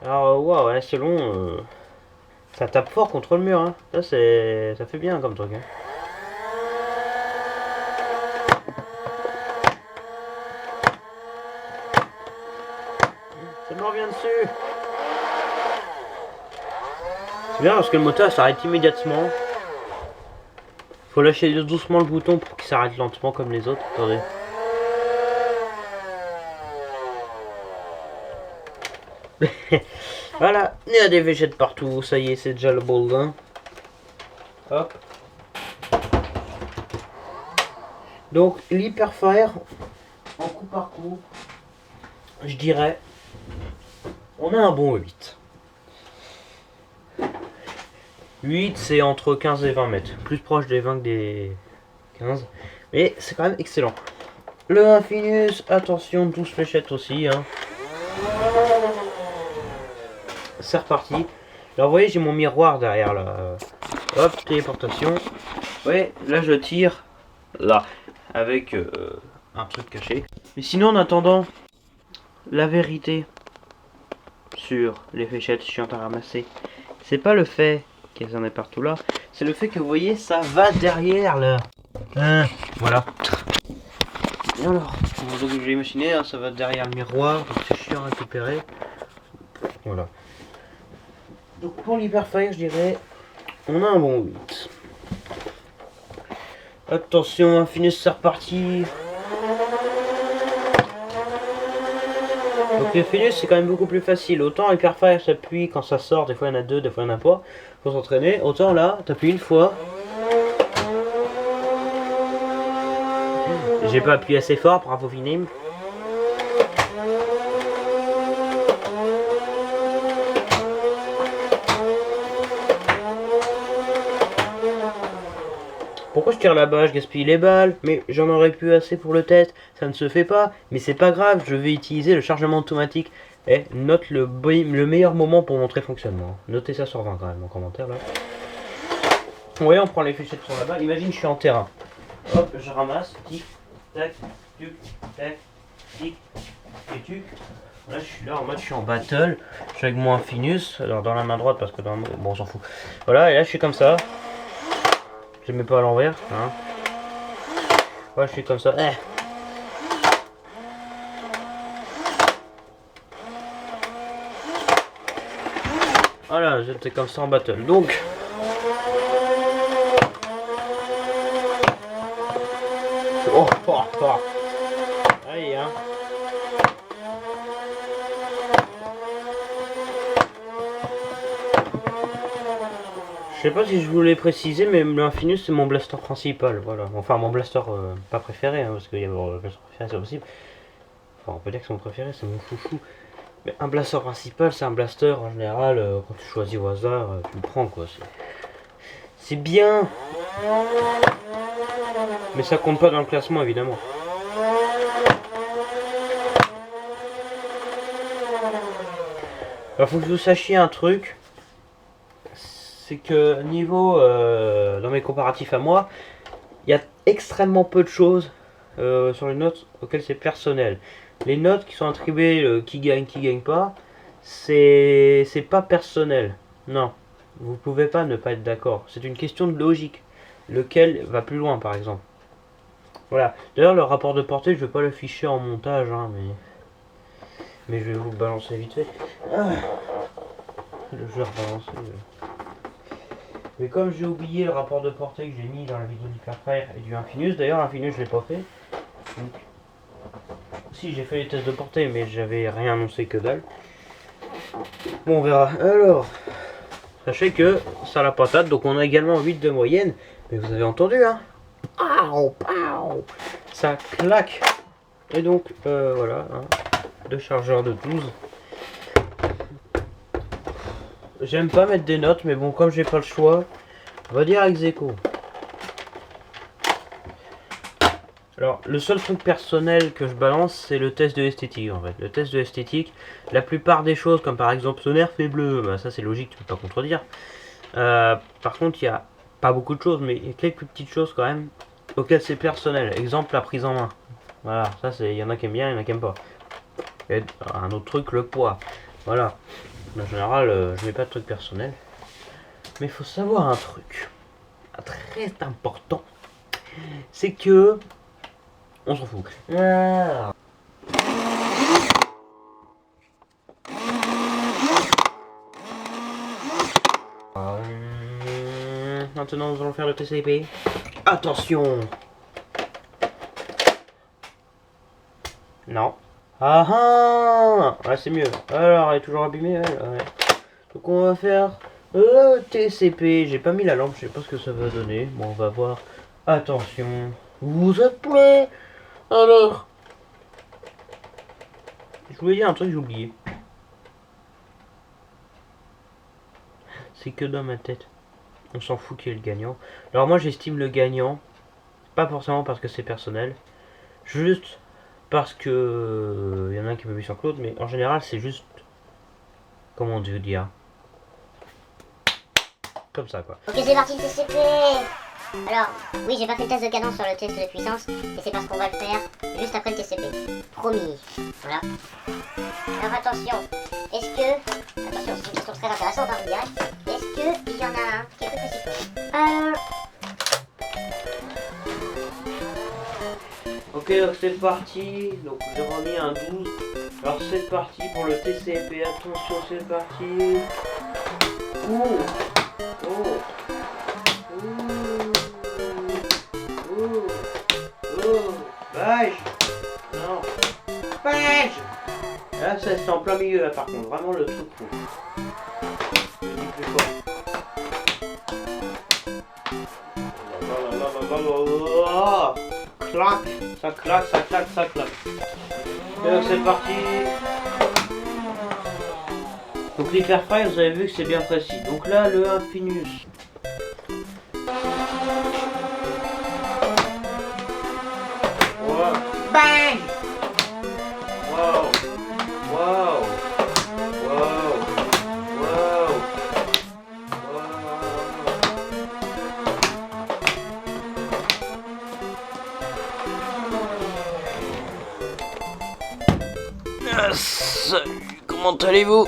Alors waouh, ouais, c'est long. Ça tape fort contre le mur. Hein. Ça fait bien comme truc. Hein. Ça me revient dessus. C'est bien parce que le moteur s'arrête immédiatement. Faut lâcher doucement le bouton pour qu'il s'arrête lentement comme les autres. Attendez. Voilà, il y a des végètes partout. Ça y est, c'est déjà le bol. Hein. Hop. Donc l'hyperfire en coup par coup, je dirais, on a un bon 8. 8 c'est entre 15 et 20 mètres, plus proche des 20 que des 15, mais c'est quand même excellent. Le Infinus, attention, 12 fléchettes aussi. Hein. C'est reparti. Alors vous voyez, j'ai mon miroir derrière là. Hop, téléportation. Ouais, là je tire là avec un truc caché. Mais sinon, en attendant, la vérité sur les fléchettes chiantes à ramasser, c'est pas le fait qu'elles en aient partout là, c'est le fait que vous voyez, ça va derrière là. Voilà. Et alors, donc je l'ai imaginé, hein, ça va derrière le miroir, donc c'est chiant à récupérer. Voilà. Donc pour l'hyperfire, je dirais, on a un bon 8. Attention, Infinus, c'est reparti. Donc Infinus, c'est quand même beaucoup plus facile. Autant Hyperfire s'appuie quand ça sort, des fois il y en a deux, des fois il y en a pas. Faut s'entraîner. Autant là, t'appuies une fois. J'ai pas appuyé assez fort, bravo Vinim. Pourquoi je tire là-bas? Je gaspille les balles, mais j'en aurais pu assez pour le test, ça ne se fait pas, mais c'est pas grave, je vais utiliser le chargement automatique. Et note le meilleur moment pour montrer fonctionnement. Notez ça sur 20 quand même en commentaire là. Vous voyez, on prend les fléchettes sur là-bas, imagine je suis en terrain. Hop, je ramasse, tic, tac, tuc, tac, tic, et tuc. Là je suis là en mode je suis en battle, je suis avec mon Infinus, alors dans la main droite parce que dans le... bon on s'en fout. Voilà, et là je suis comme ça. Je mets pas à l'envers, hein. Ouais, je suis comme ça. Voilà, j'étais comme ça en battle. Donc, allez, hein. Je sais pas si je voulais préciser, mais l'Infinus c'est mon blaster principal, voilà. Enfin mon blaster pas préféré, hein, parce qu'il y a mon blaster préféré, c'est possible. Enfin on peut dire que c'est mon préféré, c'est mon chouchou. Mais un blaster principal, c'est un blaster en général, quand tu choisis au hasard, tu le prends quoi. C'est bien, mais ça compte pas dans le classement évidemment. Alors faut que vous sachiez un truc. C'est que niveau dans mes comparatifs à moi, il y a extrêmement peu de choses sur les notes auxquelles c'est personnel. Les notes qui sont attribuées, qui gagne pas, c'est pas personnel. Non, vous pouvez pas ne pas être d'accord. C'est une question de logique. Lequel va plus loin par exemple. Voilà. D'ailleurs, le rapport de portée, je vais pas l'afficher en montage, hein, mais je vais vous le balancer vite fait. Ah. Le jeu à balancer. Mais comme j'ai oublié le rapport de portée que j'ai mis dans la vidéo d'Hyperfire et du Infinus, d'ailleurs Infinus je l'ai pas fait. Donc, si j'ai fait les tests de portée, mais j'avais rien annoncé que dalle. Bon, on verra. Alors, sachez que ça la patate, donc on a également 8 de moyenne. Mais vous avez entendu, hein? Pow, pow. Ça claque. Et donc, voilà, hein, 2 chargeurs de 12. J'aime pas mettre des notes, mais bon, comme j'ai pas le choix, on va dire ex aequo. Alors, le seul truc personnel que je balance, c'est le test de esthétique en fait. Le test de esthétique, la plupart des choses, comme par exemple ce nerf est bleu, bah, ça c'est logique, tu peux pas contredire. Par contre, il y a pas beaucoup de choses, mais il y a quelques petites choses quand même auxquelles c'est personnel. Exemple, la prise en main. Voilà, ça c'est, il y en a qui aiment bien, il y en a qui aiment pas. Et un autre truc, le poids. Voilà. En général, je mets pas de trucs personnels. Mais il faut savoir un truc très important. C'est que... on s'en fout. Ah. Maintenant, nous allons faire le TCP. Attention! Non. Ah ah! Ouais, c'est mieux. Alors, elle est toujours abîmée, elle. Ouais. Donc, on va faire le TCP. J'ai pas mis la lampe, je sais pas ce que ça va donner. Bon, on va voir. Attention. Vous êtes prêts? Alors. Je voulais dire un truc, j'ai oublié. C'est que dans ma tête. On s'en fout qui est le gagnant. Alors, moi, j'estime le gagnant. Pas forcément parce que c'est personnel. Juste parce que... il y en a un qui m'a vu sur Claude, mais en général, c'est juste... comment on veut dire? Comme ça, quoi. Ok, c'est parti le TCP. Alors, oui, j'ai pas fait le test de cadence sur le test de puissance, et c'est parce qu'on va le faire juste après le TCP. Promis. Voilà. Alors attention, est-ce que... attention, c'est une question très intéressante, hein, je dirais. Est-ce que il y en a un qui est plus précis? Ok, donc c'est parti. Donc j'ai remis un 12. Alors c'est parti pour le TCP. Attention, c'est parti. Oh. Oh. Beige. Non. Beige. Là, c'est en plein milieu, là, par contre. Vraiment le truc fou. Je dis plus fort. Clac. Ça claque, ça claque, ça claque. Et donc c'est parti. Donc l'Hyperfire, vous avez vu que c'est bien précis. Donc là, le Infinus. Wow. Bang! Wow! Wow! Wow! Wow! Ah, salut, comment allez-vous?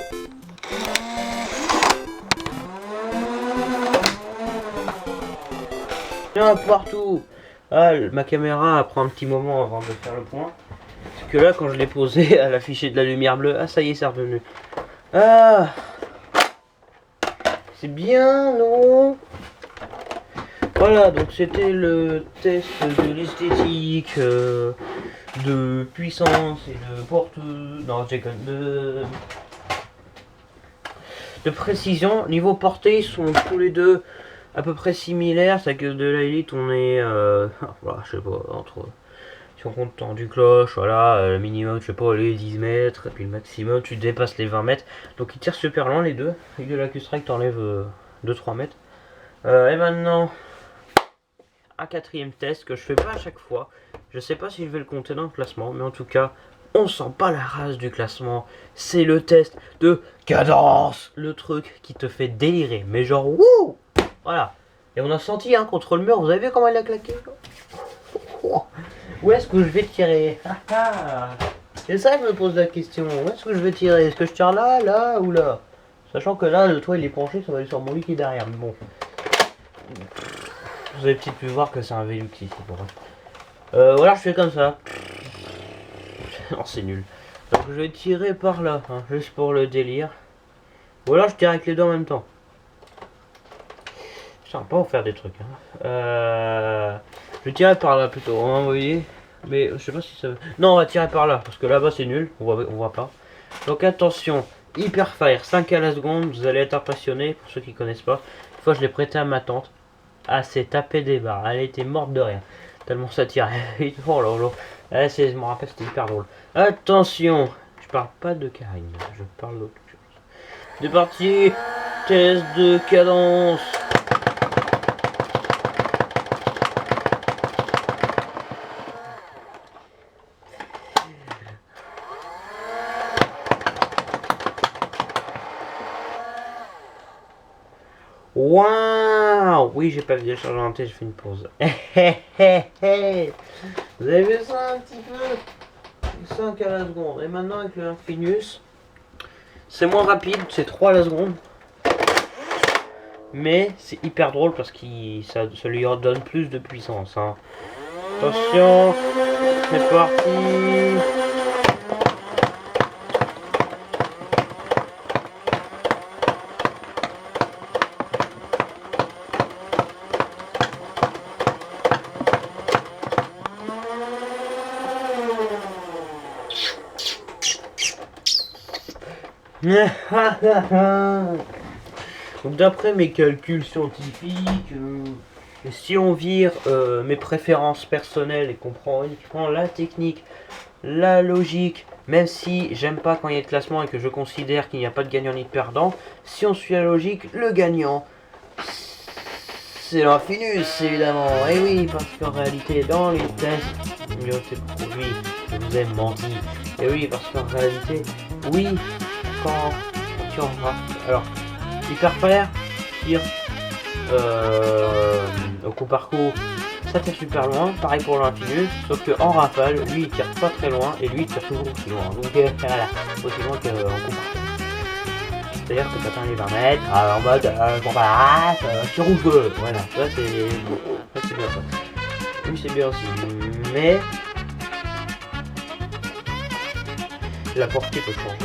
Tiens, partout. Ah, ma caméra prend un petit moment avant de faire le point. Parce que là, quand je l'ai posé, elle affichait de la lumière bleue. Ah, ça y est, c'est revenu. Ah, c'est bien, non? Voilà, donc c'était le test de l'esthétique, de puissance et de porte... non, j'ai de précision. Niveau portée, ils sont tous les deux à peu près similaires. C'est que de la Elite, on est... voilà, je sais pas, entre... si on compte temps du cloche, voilà, le minimum, je sais pas, les 10 mètres, et puis le maximum, tu dépasses les 20 mètres. Donc ils tirent super loin les deux. Avec de la Q-Strike, t'enlèves 2-3 mètres. Et maintenant... un quatrième test que je fais pas à chaque fois. Je sais pas si je vais le compter dans le classement, mais en tout cas, on sent pas la race du classement. C'est le test de cadence, le truc qui te fait délirer, mais genre wouh. Voilà. Et on a senti hein, contre le mur. Vous avez vu comment il a claqué? Où est-ce que je vais tirer? C'est ça que je me pose la question. Où est-ce que je vais tirer? Est-ce que je tire là, là ou là? Sachant que là, le toit il est penché, ça va aller sur mon lit qui est derrière. Mais bon. Vous avez peut-être pu voir que c'est un Velux ici pour Ou alors je fais comme ça. Non, c'est nul. Donc je vais tirer par là, hein, juste pour le délire. Ou alors je tire avec les deux en même temps. Putain, on peut en faire des trucs. Hein. Je vais tirer par là plutôt, hein, vous voyez. Mais je sais pas si ça veut... Non, on va tirer par là, parce que là-bas c'est nul, on voit pas. Donc attention, Hyper Fire, 5 à la seconde, vous allez être impressionné, pour ceux qui connaissent pas. Une fois je l'ai prêté à ma tante. Ah, c'est tapé des barres, elle était morte de rire. Tellement ça tirait. Oh là là. Je me rappelle, c'était hyper drôle. Attention, je parle pas de Karine, je parle d'autre chose. C'est parti, test de cadence. Waouh! Oui, j'ai pas vu le chargeur en tête, j'ai fait une pause. Vous avez vu ça un petit peu? 5 à la seconde. Et maintenant avec le Infinius, c'est moins rapide, c'est 3 à la seconde. Mais c'est hyper drôle parce que ça lui redonne plus de puissance. Hein. Attention, c'est parti. Donc d'après mes calculs scientifiques, si on vire mes préférences personnelles et qu'on prend uniquement la technique, la logique, même si j'aime pas quand il y a de classement et que je considère qu'il n'y a pas de gagnant ni de perdant, si on suit la logique, le gagnant, c'est l'Infinus évidemment. Et oui, parce qu'en réalité dans les tests, oui, je vous ai menti. Et oui, parce qu'en réalité, oui, quand tu en vas, alors Hyper Fire tire au coup par coup, ça tire super loin, pareil pour l'Infinus, sauf que en rafale, lui il tire pas très loin et lui il tire toujours aussi loin, donc voilà, aussi loin qu'en coup par coup. C'est-à-dire que t'atteins les 20 mètres en mode bon bah sur rouge, voilà, ça c'est bien ça. Oui, c'est bien aussi, mais la portée peut changer.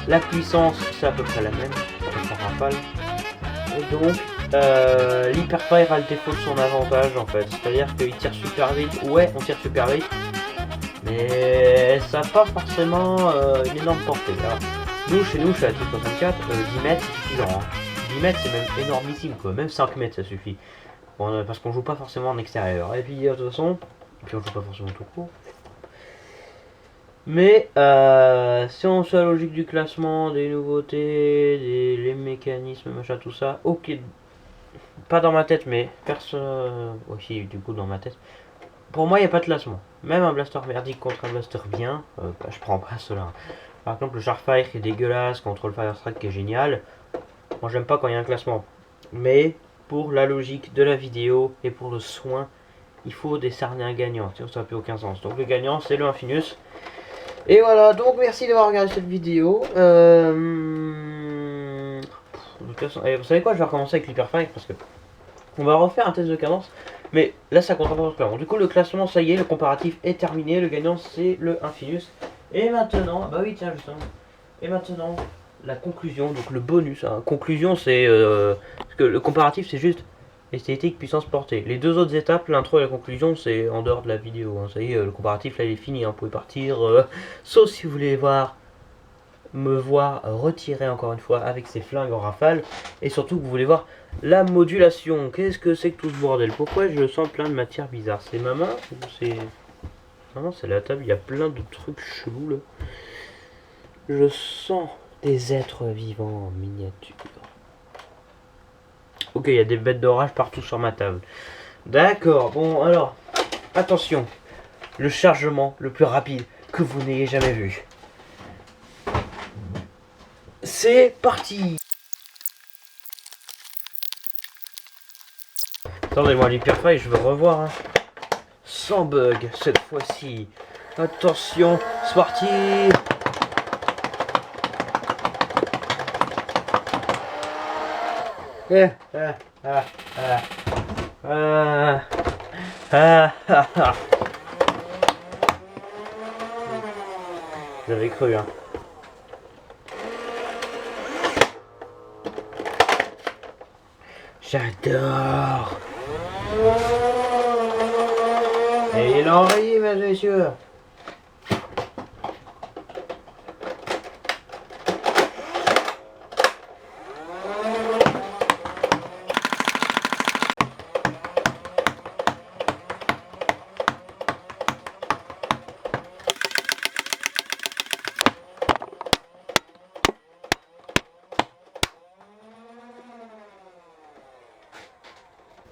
La puissance, c'est à peu près la même, en rafale. Et donc, l'Hyperfire a le défaut de son avantage en fait. C'est-à-dire qu'il tire super vite. Ouais, on tire super vite. Mais ça n'a pas forcément une énorme portée. Alors, chez nous, je suis à la 64, 10 mètres c'est suffisant. Hein. 10 mètres c'est même énormissime quoi. Même 5 mètres ça suffit. Bon, parce qu'on joue pas forcément en extérieur. Et puis de toute façon, on joue pas forcément tout court. Mais si on suit la logique du classement, des nouveautés, les mécanismes, machin, tout ça, ok, pas dans ma tête, mais personne, aussi du coup dans ma tête. Pour moi, il n'y a pas de classement. Même un blaster merdique contre un blaster bien, bah, je prends pas cela. Par exemple, le Sharpfire qui est dégueulasse contre le Firestrike qui est génial. Moi, j'aime pas quand il y a un classement. Mais pour la logique de la vidéo et pour le soin, il faut décerner un gagnant. Sinon, ça n'a plus aucun sens. Donc le gagnant, c'est le Infinius. Et voilà, donc merci d'avoir regardé cette vidéo. Vous savez quoi, je vais recommencer avec l'Hyperfire parce que on va refaire un test de cadence. Mais là ça comptera pas clairement. Du coup le classement ça y est, le comparatif est terminé. Le gagnant c'est le Infinius. Et maintenant, bah oui tiens justement. Et maintenant la conclusion, donc le bonus. Hein. Conclusion c'est parce que le comparatif c'est juste esthétique, puissance, portée. Les deux autres étapes, l'intro et la conclusion, c'est en dehors de la vidéo. Hein. Ça y est, le comparatif, là, il est fini. Hein. Vous pouvez partir. Sauf si vous voulez me voir retirer encore une fois avec ces flingues en rafale. Et surtout que vous voulez voir la modulation. Qu'est-ce que c'est que tout ce bordel? Pourquoi je sens plein de matières bizarres? C'est ma main ou c'est... Non, c'est la table. Il y a plein de trucs chelous, là. Je sens des êtres vivants en miniature. Ok, il y a des bêtes d'orage partout sur ma table. D'accord, bon alors, attention. Le chargement le plus rapide que vous n'ayez jamais vu. C'est parti. Attendez-moi, l'Hyperfire, je veux revoir. Hein. Sans bug, cette fois-ci. Attention, c'est parti. Ah, ah, ah. Vous avez cru, hein. J'adore. Et il a envahi, mesdames et messieurs.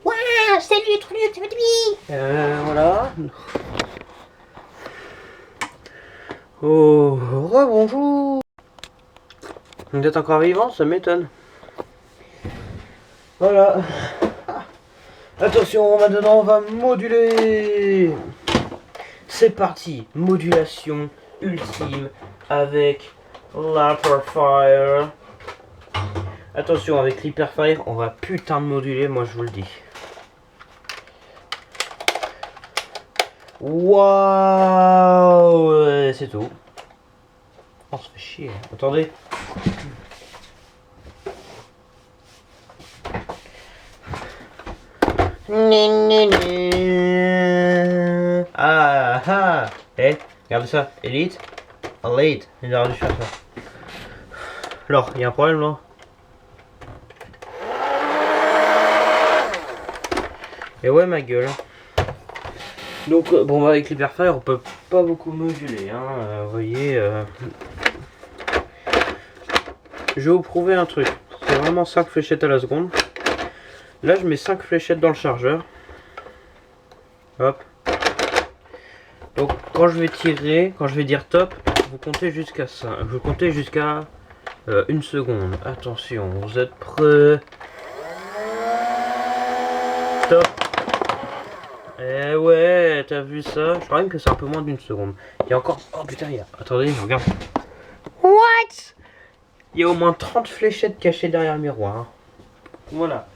Waouh, salut, trop bien, tu vas bien? Voilà. Oh, rebonjour. Vous êtes encore vivant, ça m'étonne. Voilà. Attention, maintenant on va moduler. C'est parti, modulation ultime avec l'Hyperfire. Attention, avec l'Hyperfire, on va putain de moduler, moi je vous le dis. Waouh, c'est tout. On se fait chier. Attendez. Ah ah. Eh, regardez ça. Elite. Elite. Il aurait dû faire ça. Alors, il y a un problème là. Et ouais, ma gueule. Donc, bon, bah, avec l'Hyperfire, on peut pas beaucoup moduler. Hein. Vous voyez. Je vais vous prouver un truc. C'est vraiment 5 fléchettes à la seconde. Là, je mets 5 fléchettes dans le chargeur. Hop. Donc, quand je vais tirer, quand je vais dire top, vous comptez jusqu'à ça. Vous comptez jusqu'à 1 seconde. Attention, vous êtes prêts? Top. Eh ouais, t'as vu ça? Je crois même que c'est un peu moins d'1 seconde. Il y a encore... Oh putain, il y a... Attendez, je regarde. What? Il y a au moins 30 fléchettes cachées derrière le miroir. Hein. Voilà.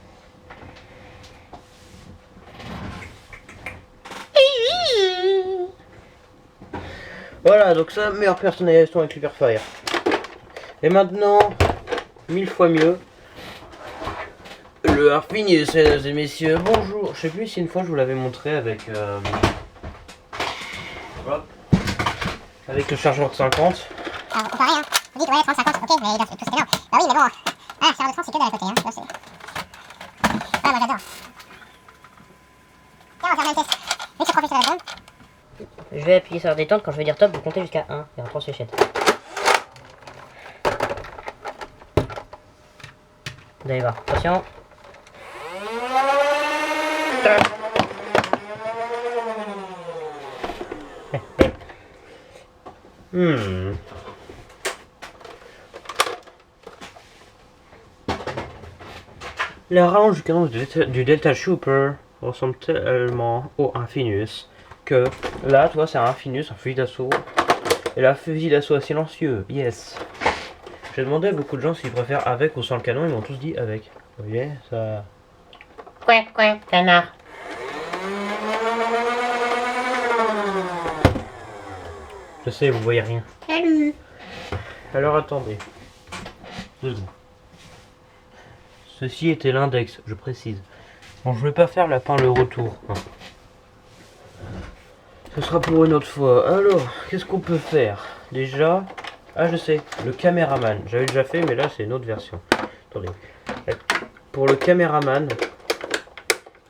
Voilà, donc ça, meilleure personnalisation avec l'Hyperfire. Et maintenant, 1000 fois mieux. Le Harpinius, mesdames et messieurs, bonjour. Je sais plus si une fois je vous l'avais montré avec hop, avec le chargeur de 50. Alors, comparé, hein. Vous dites, ouais, 30, 50, ok, mais tout c'est énorme. Bah oui, mais bon. Ah, chargeur de 30, c'est que de la côté, hein. Ça, c'est... Ah, moi j'adore. Tiens, on va faire le même test. Vu que c'est 3 flèches à la seconde. Je vais appuyer sur détente quand je vais dire top, vous comptez jusqu'à 1. Il y aura 3 fléchettes. Vous allez voir, attention. La rallonge du canon du Delta Trooper ressemble tellement au Infinius que là, tu vois, c'est un Infinius, un fusil d'assaut. Et là, fusil d'assaut silencieux, yes. J'ai demandé à beaucoup de gens s'ils préfèrent avec ou sans le canon, ils m'ont tous dit avec. Vous voyez, ça... Quoi, canard. Je sais, vous voyez rien. Salut. Alors attendez. 2 secondes. Ceci était l'index, je précise. Bon, je vais pas faire lapin le retour. Hein. Ce sera pour une autre fois. Alors, qu'est-ce qu'on peut faire? Déjà... Ah, je sais, le caméraman. J'avais déjà fait, mais là, c'est une autre version. Attendez. Pour le caméraman,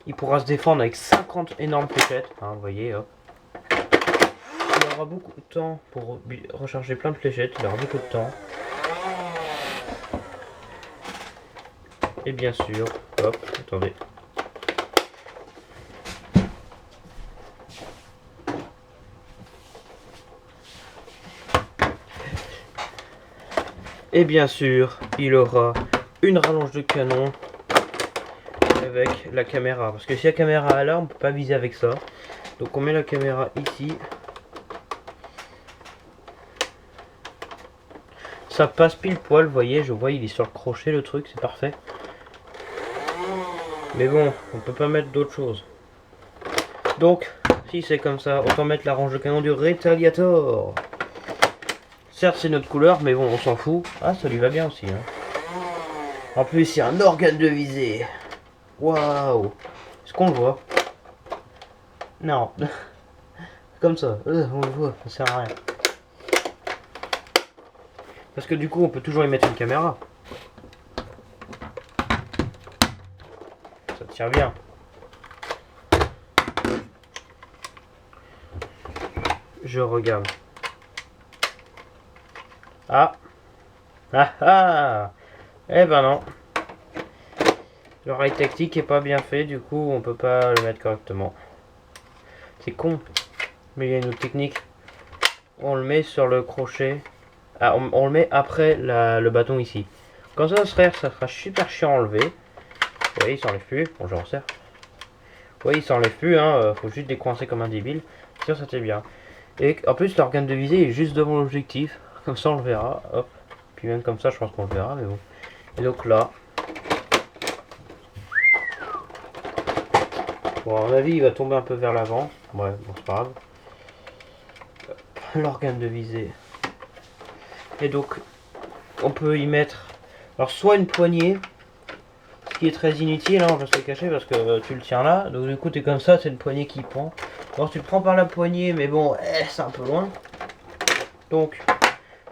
il pourra se défendre avec 50 énormes fléchettes. Hein, vous voyez, hop. Il aura beaucoup de temps pour recharger plein de fléchettes. Il aura beaucoup de temps. Et bien sûr, hop, attendez. Et bien sûr, il aura une rallonge de canon avec la caméra. Parce que si la caméra est là, on peut pas viser avec ça. Donc on met la caméra ici. Ça passe pile poil, vous voyez, je vois il est sur le crochet le truc, c'est parfait. Mais bon, on peut pas mettre d'autre chose. Donc, si c'est comme ça, autant mettre la range de canon du Retaliator. Certes, c'est notre couleur, mais bon, on s'en fout. Ah, ça lui va bien aussi. Hein. En plus, il y a un organe de visée. Waouh. Est-ce qu'on le voit? Non. Comme ça. On le voit, ça sert à rien. Parce que du coup, on peut toujours y mettre une caméra. Ça tient bien. Je regarde. Ah. Ah ah. Eh ben non. Le rail tactique est pas bien fait, du coup on peut pas le mettre correctement. C'est con. Mais il y a une autre technique. On le met sur le crochet. Ah, on le met après le bâton ici. Quand ça sera super chiant à enlever. Vous voyez, il s'enlève plus. Bon, je resserre. Vous voyez, il s'enlève plus, hein. Faut juste décoincer comme un débile. Ça, c'était bien. Et en plus, l'organe de visée est juste devant l'objectif. Comme ça, on le verra. Hop. Puis même comme ça, je pense qu'on le verra, mais bon. Et donc là. Bon, à mon avis, il va tomber un peu vers l'avant. Ouais, bon, c'est pas grave. L'organe de visée. Et donc, on peut y mettre, alors soit une poignée, ce qui est très inutile, hein, on va se le cacher parce que tu le tiens là, donc du coup t'es comme ça, c'est une poignée qui prend. Alors tu le prends par la poignée, mais bon, c'est un peu loin. Donc,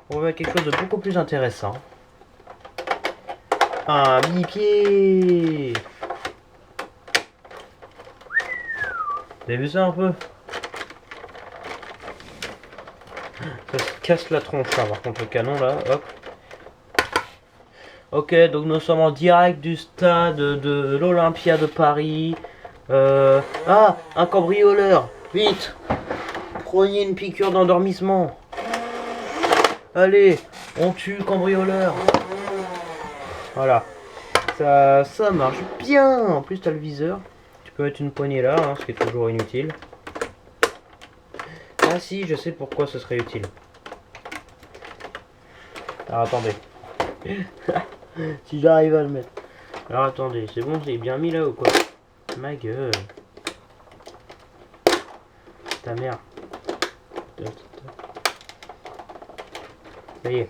on va mettre quelque chose de beaucoup plus intéressant. Un bipied. Vous avez vu ça un peu? Ça se casse la tronche là, par contre le canon là, hop. Ok, donc nous sommes en direct du stade de l'Olympia de Paris. Ah, un cambrioleur, vite. Prenez une piqûre d'endormissement. Allez, on tue le cambrioleur. Voilà, ça marche bien. En plus t'as le viseur. Tu peux mettre une poignée là, hein, ce qui est toujours inutile. Ah si, je sais pourquoi ce serait utile. Alors attendez. Si j'arrive à le mettre. Alors attendez, c'est bon, c'est bien mis là ou quoi? Ma gueule. Ta mère. Ça y est.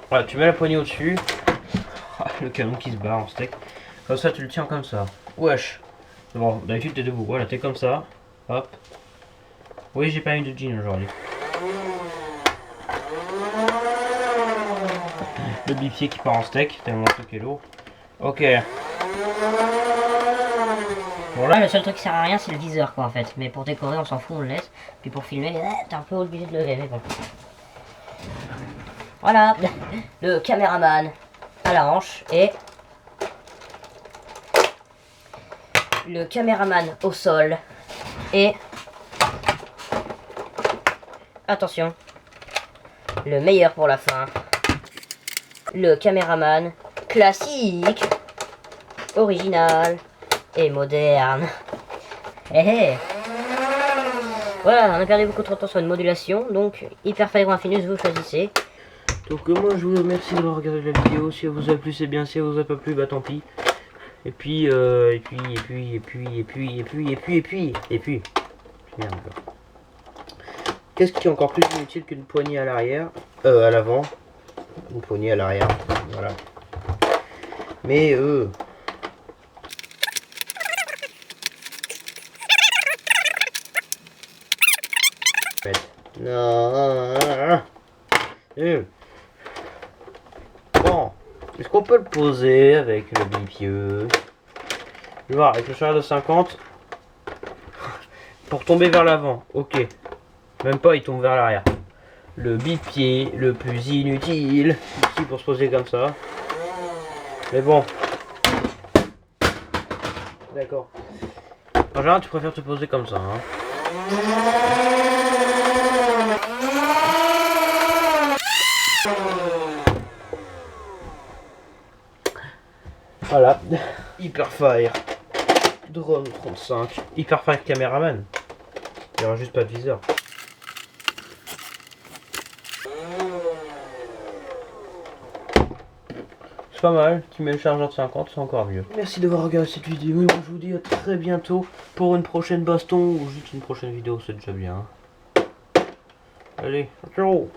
Voilà, tu mets la poignée au-dessus. Le canon qui se barre en steak. Comme ça, tu le tiens comme ça. Wesh. Bon, d'habitude t'es debout. Voilà, t'es comme ça. Hop. Oui, j'ai pas eu de jean aujourd'hui. Le bipied qui part en steak, tellement le truc est lourd. Ok. Bon là, le seul truc qui sert à rien, c'est le viseur quoi en fait. Mais pour décorer, on s'en fout, on le laisse. Puis pour filmer, t'es un peu obligé de lever, mais bon. Voilà, le caméraman à la hanche et le caméraman au sol et attention, le meilleur pour la fin, le caméraman classique, original et moderne. Hé hé. Voilà, on a perdu beaucoup trop de temps sur une modulation, donc Hyperfire ou Infinus, vous choisissez. Donc moi je vous remercie d'avoir regardé la vidéo. Si elle vous a plu, c'est bien. Si elle vous a pas plu, bah tant pis. Et puis merde. Qu'est-ce qui est encore plus inutile qu'une poignée à l'arrière, à l'avant, une poignée à l'arrière, voilà. Mais non. Bon, est-ce qu'on peut le poser avec le bipieux? Je vais voir, avec le charge de 50 pour tomber vers l'avant. Ok, même pas, il tombe vers l'arrière. Le bipied le plus inutile ici pour se poser comme ça. Mais bon, d'accord. En général, tu préfères te poser comme ça, hein. Voilà, Hyperfire Drone 35, Hyperfire Cameraman. Il n'y aura juste pas de viseur. C'est pas mal, tu mets le chargeur de 50, c'est encore mieux. Merci d'avoir regardé cette vidéo et moi je vous dis à très bientôt pour une prochaine baston ou juste une prochaine vidéo, c'est déjà bien. Allez, ciao.